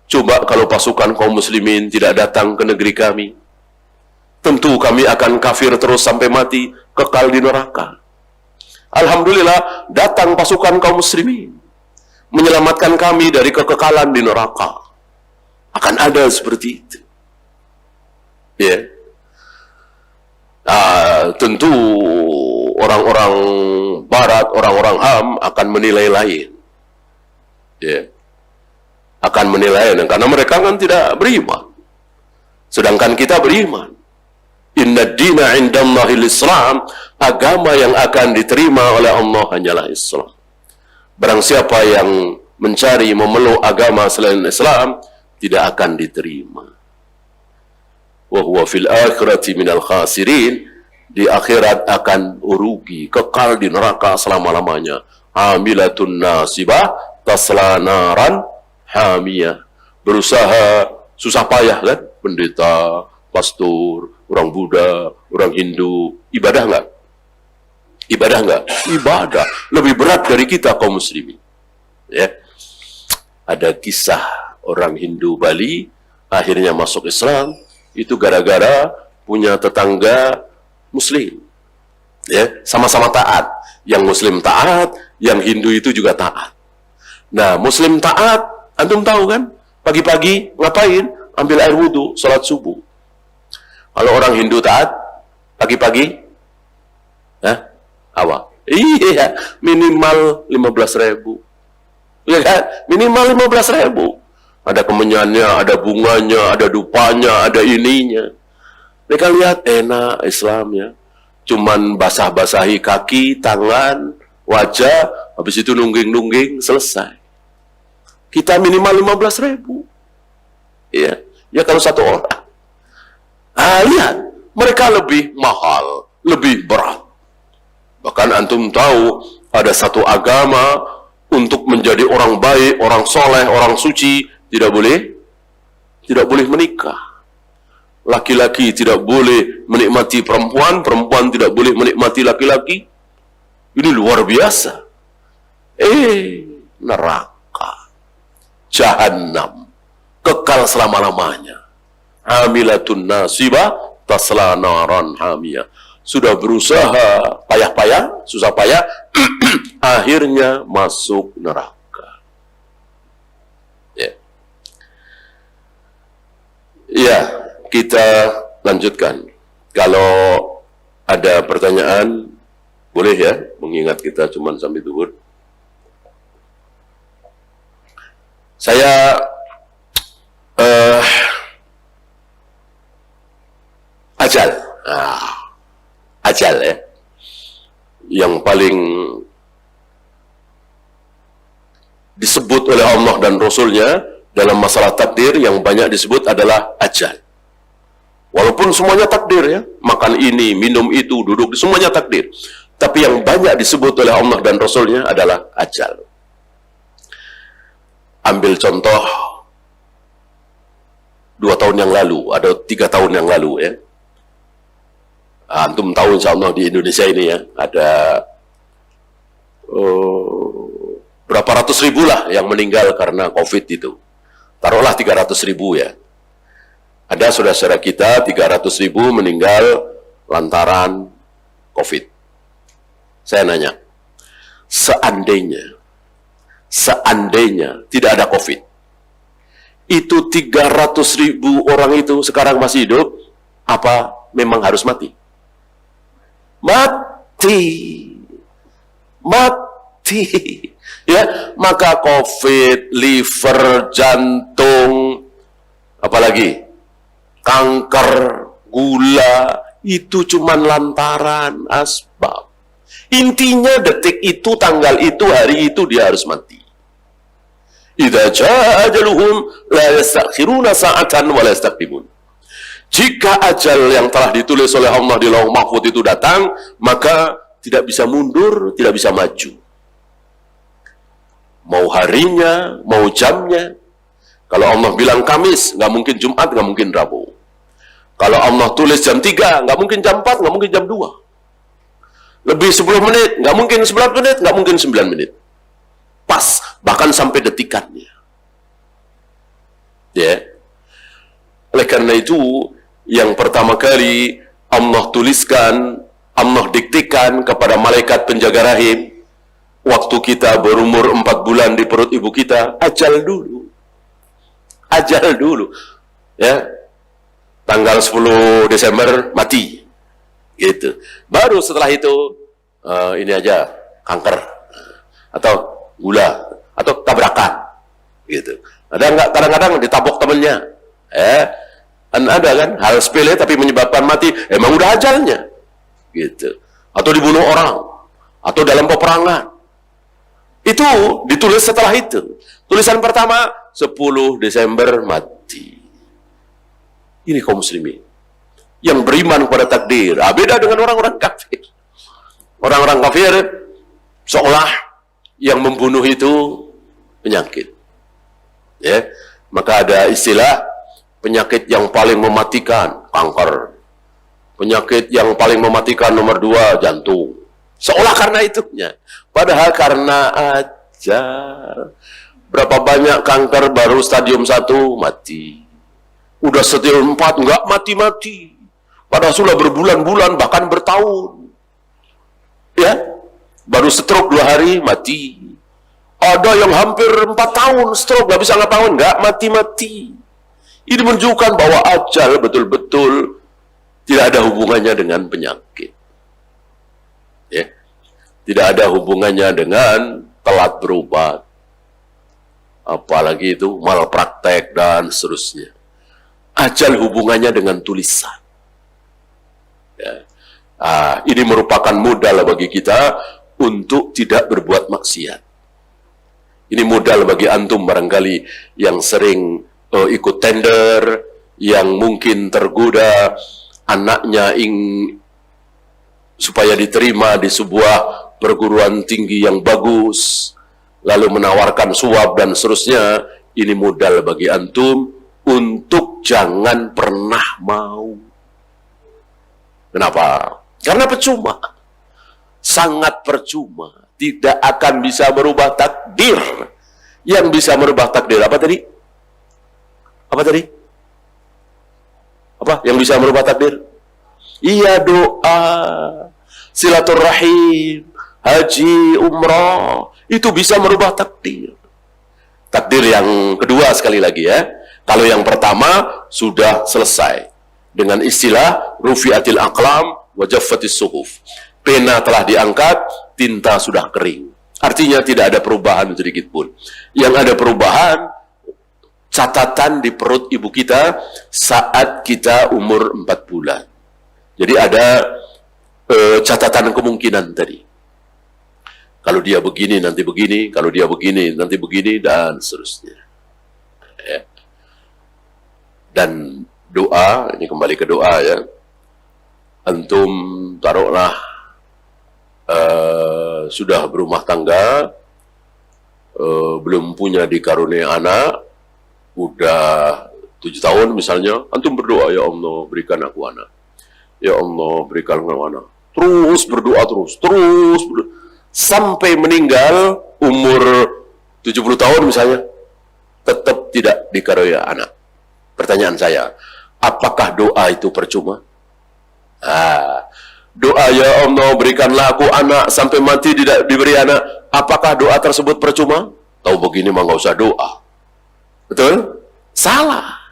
Speaker 1: Coba kalau pasukan kaum muslimin tidak datang ke negeri kami, tentu kami akan kafir terus sampai mati, kekal di neraka. Alhamdulillah, datang pasukan kaum muslimin, menyelamatkan kami dari kekekalan di neraka. Akan ada seperti itu. Ya, tentu orang-orang Barat, orang-orang Ham akan menilai lain. Ya, akan menilai lain karena mereka kan tidak beriman, sedangkan kita beriman. Inna dina indallahil Islam, agama yang akan diterima oleh Allah hanyalah Islam. Barang siapa yang mencari memeluk agama selain Islam, tidak akan diterima. Wa huwa fil akhirati minal khasirin, di akhirat akan rugi, kekal di neraka selama-lamanya. Amilatun nasibah tasla naran hamiyah. Berusaha susah payah kan, pendeta, pastor, orang Buddha, orang Hindu, ibadah nggak? Ibadah nggak? Ibadah. Lebih berat dari kita kaum muslimin. Ya. Ada kisah orang Hindu Bali akhirnya masuk Islam, itu gara-gara punya tetangga muslim. Ya, sama-sama taat. Yang muslim taat, yang Hindu itu juga taat. Nah, muslim taat, antum tahu kan? Pagi-pagi ngapain? Ambil air wudhu, sholat subuh. Kalau orang Hindu taat, pagi-pagi, apa? Iya, minimal 15.000. Ya kan? Minimal 15.000. Ada kemenyannya, ada bunganya, ada dupanya, ada ininya. Mereka lihat enak Islamnya. Cuman basah-basahi kaki, tangan, wajah, habis itu nungging-nungging, selesai. Kita minimal 15.000. Ya, ya kalau satu orang. Lihat, mereka lebih mahal, lebih berat. Bahkan antum tahu, ada satu agama untuk menjadi orang baik, orang soleh, orang suci, tidak boleh menikah. Laki-laki tidak boleh menikmati perempuan, perempuan tidak boleh menikmati laki-laki. Ini luar biasa. Neraka, Jahannam, kekal selama-lamanya. Amilatun nasibah tasla naran hamiyah. Sudah berusaha payah-payah, susah payah, akhirnya masuk neraka. Ya, kita lanjutkan. Kalau ada pertanyaan, boleh ya, mengingat kita cuma sampai zuhur. Saya ajal ya, yang paling disebut oleh Allah dan Rasulnya dalam masalah takdir, yang banyak disebut adalah ajal. Walaupun semuanya takdir ya, makan ini, minum itu, duduk, semuanya takdir. Tapi yang banyak disebut oleh Allah dan Rasulnya adalah ajal. Ambil contoh 2 tahun yang lalu, ada 3 tahun yang lalu ya. Antum tahu insya Allah di Indonesia ini ya, ada berapa ratus ribu lah yang meninggal karena COVID itu. Taruhlah 300.000 ya. Ada saudara-saudara kita 300.000 meninggal lantaran COVID. Saya nanya, seandainya tidak ada COVID, itu 300.000 orang itu sekarang masih hidup, apa memang harus mati? Mati. Ya, maka COVID, liver, jantung, apalagi kanker, gula, itu cuman lantaran asbab. Intinya detik itu, tanggal itu, hari itu dia harus mati. Idza jaa ajaluhum la yastakhiruna sa'atan wa la yastaqdimun. Jika ajal yang telah ditulis oleh Allah di Lauh Mahfuz itu datang, maka tidak bisa mundur, tidak bisa maju. Mau harinya, mau jamnya. Kalau Allah bilang Kamis, nggak mungkin Jumat, nggak mungkin Rabu. Kalau Allah tulis jam 3, nggak mungkin jam 4, nggak mungkin jam 2. Lebih 10 menit, nggak mungkin 11 menit, nggak mungkin 9 menit. Pas, bahkan sampai detikannya. Ya. Oleh karena itu, yang pertama kali Allah tuliskan, Allah diktikan kepada malaikat penjaga rahim, waktu kita berumur 4 bulan di perut ibu kita, ajal dulu. Ajal dulu. Ya. Tanggal 10 Desember mati. Gitu. Baru setelah itu ini aja kanker atau gula atau tabrakan. Gitu. Ada nggak kadang-kadang ditabok temennya? Ada kan hal sepele tapi menyebabkan mati, emang udah ajalnya. Gitu. Atau dibunuh orang atau dalam peperangan. Itu ditulis setelah itu. Tulisan pertama 10 Desember mati. Ini kaum muslimin yang beriman kepada takdir. Beda dengan orang-orang kafir. Orang-orang kafir seolah yang membunuh itu penyakit. Ya, maka ada istilah penyakit yang paling mematikan, kanker. Penyakit yang paling mematikan nomor 2, jantung. Seolah karena itunya. Padahal karena ajar. Berapa banyak kanker baru stadium 1 mati. Udah stadium 4 nggak mati-mati. Padahal sudah berbulan-bulan bahkan bertahun. Ya, baru stroke 2 hari mati. Ada yang hampir 4 tahun stroke nggak bisa ngapain, nggak mati-mati. Ini menunjukkan bahwa ajal betul-betul tidak ada hubungannya dengan penyakit. Ya. Tidak ada hubungannya dengan telat berobat. Apalagi itu malpraktek dan seterusnya. Ajal hubungannya dengan tulisan. Ya. Ini merupakan modal bagi kita untuk tidak berbuat maksiat. Ini modal bagi antum barangkali yang sering ikut tender, yang mungkin tergoda anaknya supaya diterima di sebuah perguruan tinggi yang bagus, lalu menawarkan suap dan seterusnya. Ini modal bagi antum untuk jangan pernah mau. Kenapa? Karena percuma. Sangat percuma. Tidak akan bisa merubah takdir. Yang bisa merubah takdir apa tadi? Apa tadi? Apa yang bisa merubah takdir? Iya, doa, silaturahim, haji, umrah, itu bisa merubah takdir. Takdir yang kedua sekali lagi ya. Kalau yang pertama sudah selesai dengan istilah rufi'atil aqlam wa jaffatis suhuf. Pena telah diangkat, tinta sudah kering. Artinya tidak ada perubahan sedikit pun. Yang ada perubahan catatan di perut ibu kita saat kita umur 4 bulan. Jadi ada catatan kemungkinan tadi. Kalau dia begini, nanti begini. Kalau dia begini, nanti begini. Dan seterusnya. Ya. Dan doa, ini kembali ke doa ya. Antum taruhlah sudah berumah tangga, belum punya dikarunia anak, udah 7 tahun misalnya, antum berdoa, ya Allah berikan aku anak. Ya Allah berikan aku anak. Terus berdoa terus berdoa. Sampai meninggal umur 70 tahun misalnya, tetap tidak dikaruniai anak. Pertanyaan saya, apakah doa itu percuma? Doa, ya Allah berikanlah aku anak sampai mati tidak diberi anak, apakah doa tersebut percuma? Tahu begini mah nggak usah doa. Betul? Salah.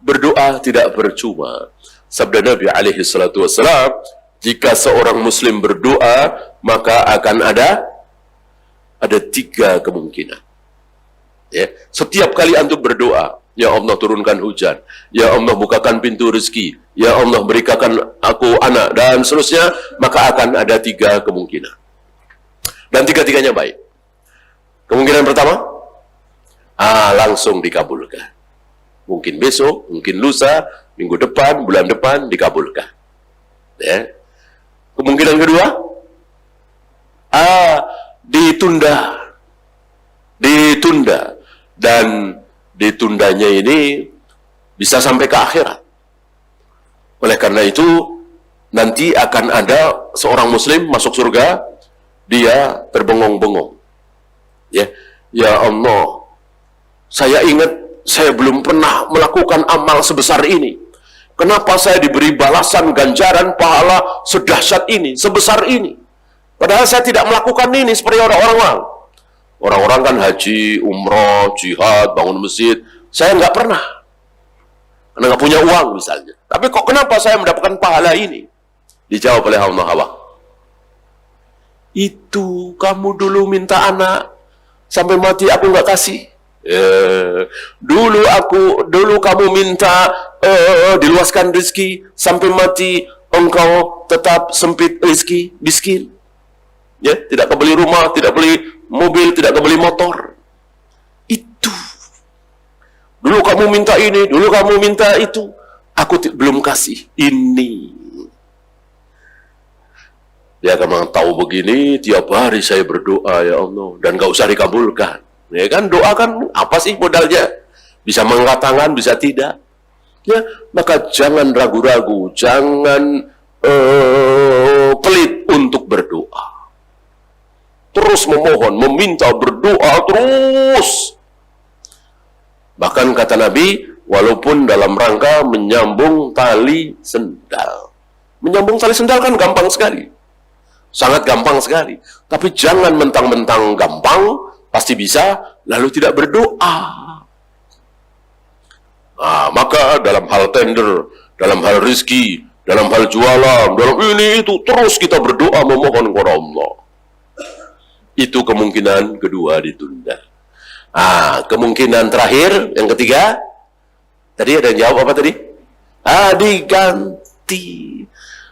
Speaker 1: Berdoa tidak percuma. Sabda Nabi alaihi salatu wassalam, jika seorang muslim berdoa, maka akan ada 3 kemungkinan. Ya, setiap kali antum berdoa, ya Allah turunkan hujan, ya Allah bukakan pintu rezeki, ya Allah berikan aku anak, dan seterusnya, maka akan ada 3 kemungkinan. Dan 3-tiganya baik. Kemungkinan pertama, langsung dikabulkan. Mungkin besok, mungkin lusa, minggu depan, bulan depan dikabulkan. Ya. Kemungkinan kedua, ditunda, dan ditundanya ini bisa sampai ke akhirat. Oleh karena itu, nanti akan ada seorang muslim masuk surga, dia terbengong-bengong. Ya Allah, saya ingat saya belum pernah melakukan amal sebesar ini. Kenapa saya diberi balasan ganjaran pahala sedahsyat ini, sebesar ini? Padahal saya tidak melakukan ini seperti orang-orang. Orang-orang kan haji, umroh, jihad, bangun masjid. Saya nggak pernah. Karena nggak punya uang misalnya. Tapi kok kenapa saya mendapatkan pahala ini? Dijawab oleh Allah, itu kamu dulu minta anak, sampai mati aku nggak kasih. Dulu kamu minta diluaskan rezeki, sampai mati engkau tetap sempit rezeki, miskin. Ya, tidak kebeli rumah, tidak beli mobil, tidak kebeli motor. Itu. Dulu kamu minta ini, dulu kamu minta itu, aku belum kasih ini. Dia akan tahu begini, tiap hari saya berdoa, ya Allah, dan gak usah dikabulkan. Ya kan, doa kan apa sih modalnya? Bisa mengangkat tangan, bisa tidak. Ya, maka jangan ragu-ragu, jangan pelit untuk berdoa. Terus memohon, meminta, berdoa terus. Bahkan kata Nabi, walaupun dalam rangka menyambung tali sendal. Menyambung tali sendal kan gampang sekali. Sangat gampang sekali. Tapi jangan mentang-mentang gampang, pasti bisa, lalu tidak berdoa. Maka dalam hal tender, dalam hal rezeki, dalam hal jualan, dalam ini itu, terus kita berdoa memohon kepada Allah. Itu kemungkinan kedua ditunda. Kemungkinan terakhir, yang ketiga, tadi ada yang jawab apa tadi? Diganti.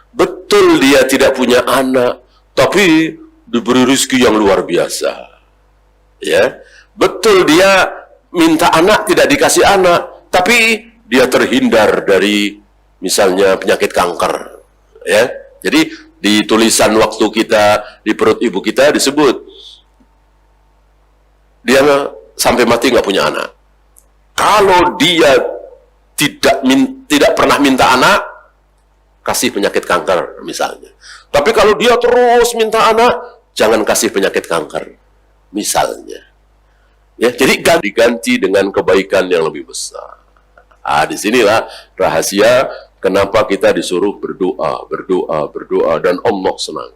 Speaker 1: Betul dia tidak punya anak, tapi diberi rezeki yang luar biasa. Ya, betul dia minta anak tidak dikasih anak, tapi dia terhindar dari misalnya penyakit kanker. Ya, jadi di tulisan waktu kita di perut ibu kita disebut dia sampai mati nggak punya anak. Kalau dia tidak pernah minta anak, kasih penyakit kanker misalnya. Tapi kalau dia terus minta anak, jangan kasih penyakit kanker. Misalnya, ya, jadi diganti dengan kebaikan yang lebih besar. Disinilah rahasia kenapa kita disuruh berdoa, dan Allah senang.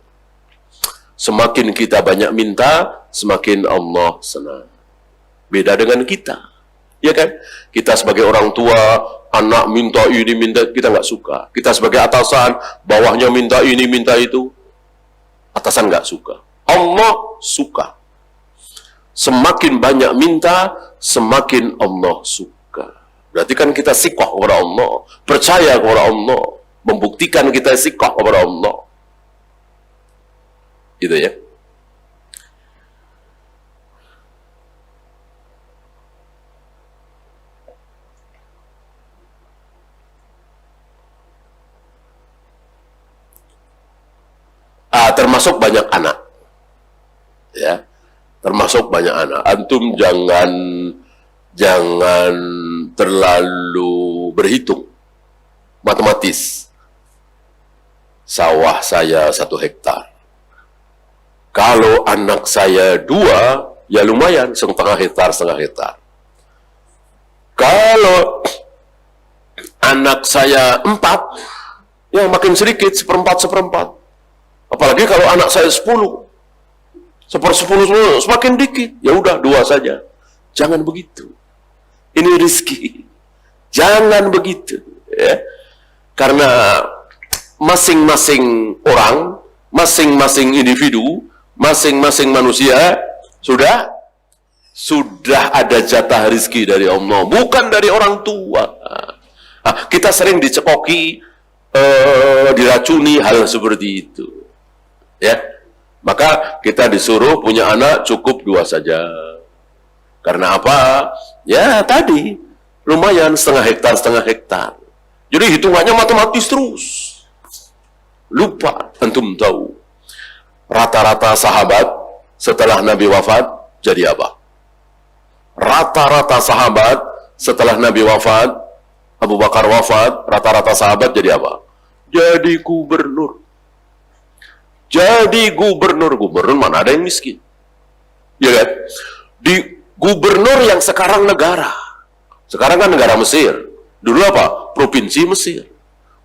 Speaker 1: Semakin kita banyak minta, semakin Allah senang. Beda dengan kita, ya kan? Kita sebagai orang tua, anak minta ini, minta, kita nggak suka. Kita sebagai atasan, bawahnya minta ini, minta itu, atasan nggak suka. Allah suka. Semakin banyak minta, semakin Allah suka. Berarti kan kita siqah kepada Allah, percaya kepada Allah, membuktikan kita siqah kepada Allah. Gitu ya. Termasuk banyak anak. Ya. Termasuk banyak anak. Antum jangan terlalu berhitung matematis. Sawah saya 1 hektar. Kalau anak saya 2, ya lumayan, setengah hektar. Kalau anak saya 4, ya makin sedikit, seperempat. Apalagi kalau anak saya 10, 10, semakin dikit. Ya udah 2 saja. Jangan begitu. Ini rezeki. Jangan begitu. Ya. Karena masing-masing orang, masing-masing individu, masing-masing manusia sudah ada jatah rezeki dari Allah, bukan dari orang tua. Nah, kita sering dicekoki, diracuni hal seperti itu. Ya, maka kita disuruh punya anak cukup 2 saja. Karena apa? Ya tadi lumayan setengah hektar. Jadi hitungannya matematis terus. Lupa antum tahu rata-rata sahabat setelah Nabi wafat jadi apa? Rata-rata sahabat setelah Nabi wafat, Abu Bakar wafat, rata-rata sahabat jadi apa? Jadi gubernur. Gubernur mana ada yang miskin? Ya kan? Di gubernur yang sekarang negara. Sekarang kan negara Mesir. Dulu apa? Provinsi Mesir.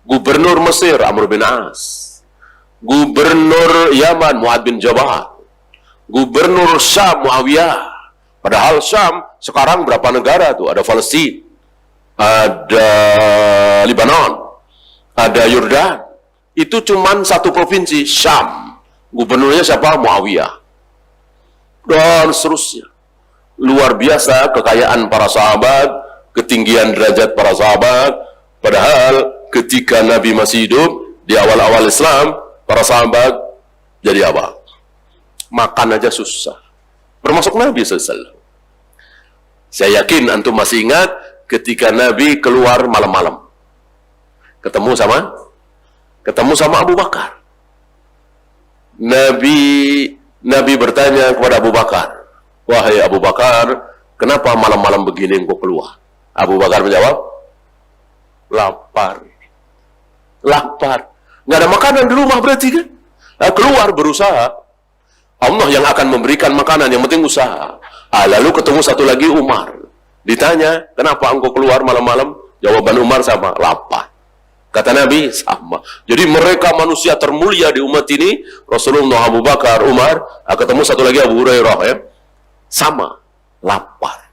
Speaker 1: Gubernur Mesir Amr bin As. Gubernur Yaman Mu'ad bin Jabal. Gubernur Syam Muawiyah. Padahal Syam sekarang berapa negara tuh? Ada Palestina, ada Lebanon, ada Yordan. Itu cuman satu provinsi, Syam. Gubernurnya siapa? Muawiyah. Dan seterusnya. Luar biasa kekayaan para sahabat, ketinggian derajat para sahabat. Padahal ketika Nabi masih hidup, di awal-awal Islam, para sahabat jadi apa? Makan aja susah. Termasuk Nabi SAW. Saya yakin antum masih ingat ketika Nabi keluar malam-malam. Ketemu sama Abu Bakar. Nabi bertanya kepada Abu Bakar, "Wahai Abu Bakar, kenapa malam-malam begini engkau keluar?" Abu Bakar menjawab, lapar. Nggak ada makanan di rumah berarti kan? Nah, keluar berusaha. Allah yang akan memberikan makanan, yang penting usaha. Lalu ketemu satu lagi Umar. Ditanya, kenapa engkau keluar malam-malam? Jawaban Umar sama, lapar. Kata Nabi, sama. Jadi mereka manusia termulia di umat ini, Rasulullah, Abu Bakar, Umar, ketemu satu lagi Abu Hurairah, ya. Sama, lapar.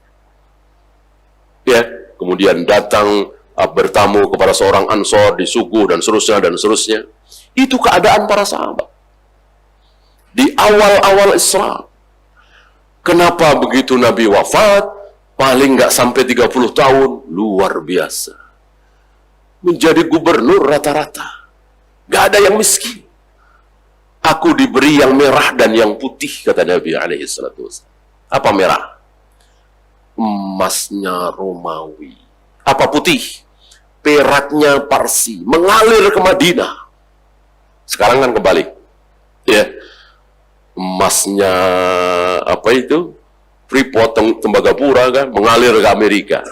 Speaker 1: Ya, kemudian datang bertamu kepada seorang Ansor di suku dan seterusnya. Itu keadaan para sahabat di awal-awal Islam. Kenapa begitu Nabi wafat, paling nggak sampai 30 tahun, luar biasa. Menjadi gubernur rata-rata. Nggak ada yang miskin. Aku diberi yang merah dan yang putih, kata Nabi alaihissalatu wassalam. Apa merah? Emasnya Romawi. Apa putih? Peraknya Parsi. Mengalir ke Madinah. Sekarang kan kebalik. Ya. Emasnya apa itu? Freeport Tembagapura kan mengalir ke Amerika.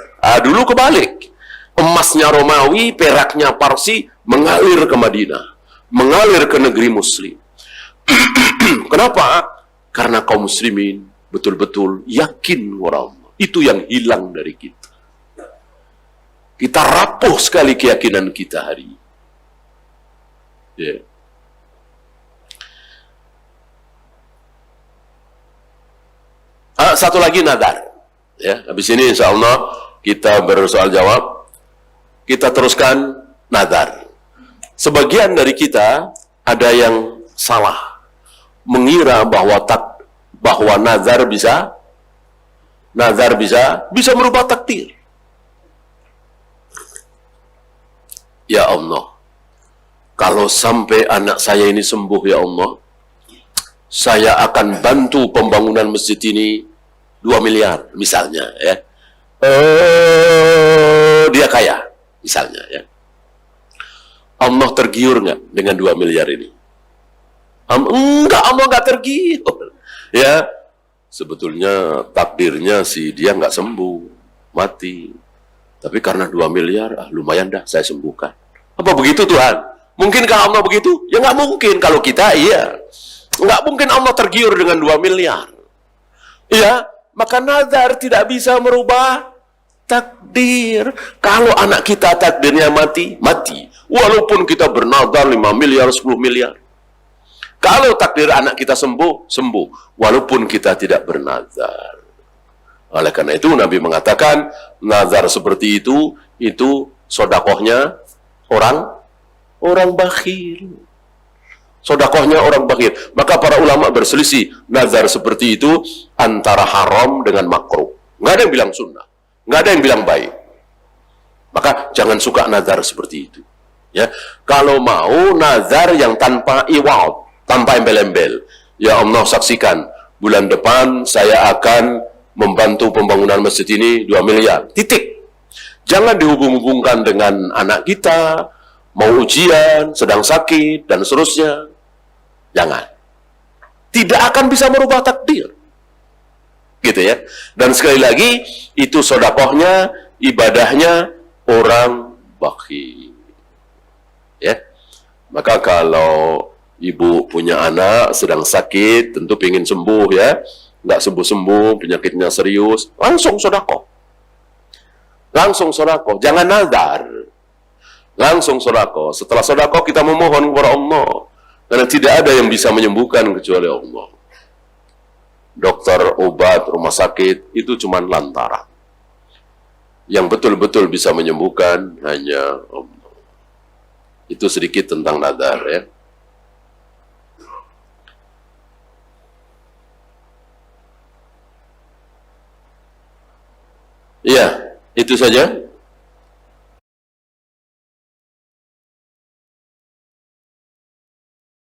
Speaker 1: Dulu kebalik. Emasnya Romawi, peraknya Parsi mengalir ke Madinah, mengalir ke negeri Muslim. Kenapa? Karena kaum muslimin betul-betul yakin kepada Allah. Itu yang hilang dari kita. Kita rapuh sekali keyakinan kita hari ini. Yeah. Satu lagi nadar. Ya, habis ini insya Allah kita bersoal jawab. Kita teruskan nadar. Sebagian dari kita ada yang salah mengira bahwa nazar bisa merubah takdir. Ya Allah, kalau sampai anak saya ini sembuh, ya Allah, saya akan bantu pembangunan masjid ini 2 miliar misalnya, ya. Dia kaya misalnya, ya. Allah tergiur nggak dengan 2 miliar ini? Enggak, Allah nggak tergiur. Ya, sebetulnya takdirnya sih dia nggak sembuh, mati. Tapi karena 2 miliar, lumayan dah saya sembuhkan. Apa begitu Tuhan? Mungkinkah Allah begitu? Ya nggak mungkin. Kalau kita, iya. Nggak mungkin Allah tergiur dengan 2 miliar. Ya, maka nazar tidak bisa merubah takdir. Kalau anak kita takdirnya mati, mati. Walaupun kita bernazar 5 miliar, 10 miliar. Kalau takdir anak kita sembuh, sembuh. Walaupun kita tidak bernazar. Oleh karena itu Nabi mengatakan, nazar seperti itu sodakohnya orang bakhil. Sodakohnya orang bakhil. Maka para ulama berselisih, nazar seperti itu antara haram dengan makruh. Nggak ada yang bilang sunnah. Nggak ada yang bilang baik. Maka jangan suka nazar seperti itu. Ya, kalau mau nazar yang tanpa iwad, tanpa embel-embel. Ya Allah, saksikan, bulan depan saya akan membantu pembangunan masjid ini 2 miliar. Titik. Jangan dihubung-hubungkan dengan anak kita, mau ujian, sedang sakit, dan seterusnya. Jangan. Tidak akan bisa merubah takdir. Gitu ya. Dan sekali lagi, itu sodakohnya, ibadahnya orang bakhil. Ya. Maka kalau ibu punya anak sedang sakit, tentu ingin sembuh ya. Nggak sembuh-sembuh, penyakitnya serius, langsung sodakoh. Langsung sodakoh. Jangan nazar. Langsung sodakoh. Setelah sodakoh kita memohon kepada Allah. Karena tidak ada yang bisa menyembuhkan kecuali Allah. Dokter, obat, rumah sakit, itu cuma lantaran. Yang betul-betul bisa menyembuhkan hanya Allah. Itu sedikit tentang nazar ya. Iya, itu saja.